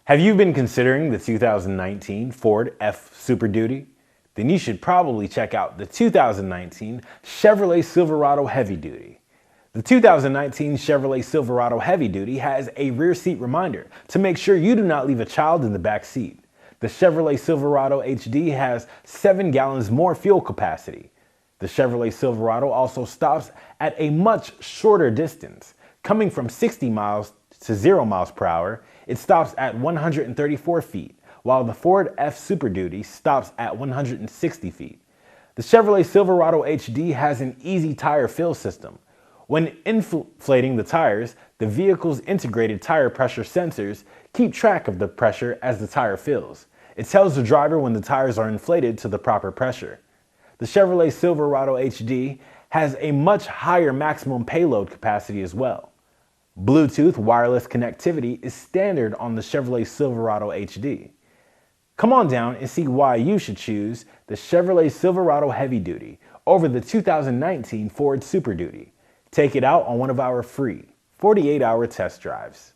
Have you been considering the 2019 Ford F Super Duty? Then you should probably check out the 2019 Chevrolet Silverado Heavy Duty. The 2019 Chevrolet Silverado Heavy Duty has a rear seat reminder to make sure you do not leave a child in the back seat. The Chevrolet Silverado HD has 7 gallons more fuel capacity. The Chevrolet Silverado also stops at a much shorter distance. Coming from 60 miles to 0 miles per hour, it stops at 134 feet, while the Ford F Super Duty stops at 160 feet. The Chevrolet Silverado HD has an easy tire fill system. When inflating the tires, the vehicle's integrated tire pressure sensors keep track of the pressure as the tire fills. It tells the driver when the tires are inflated to the proper pressure. The Chevrolet Silverado HD has a much higher maximum payload capacity as well. Bluetooth wireless connectivity is standard on the Chevrolet Silverado HD. Come on down and see why you should choose the Chevrolet Silverado Heavy Duty over the 2019 Ford Super Duty. Take it out on one of our free 48-hour test drives.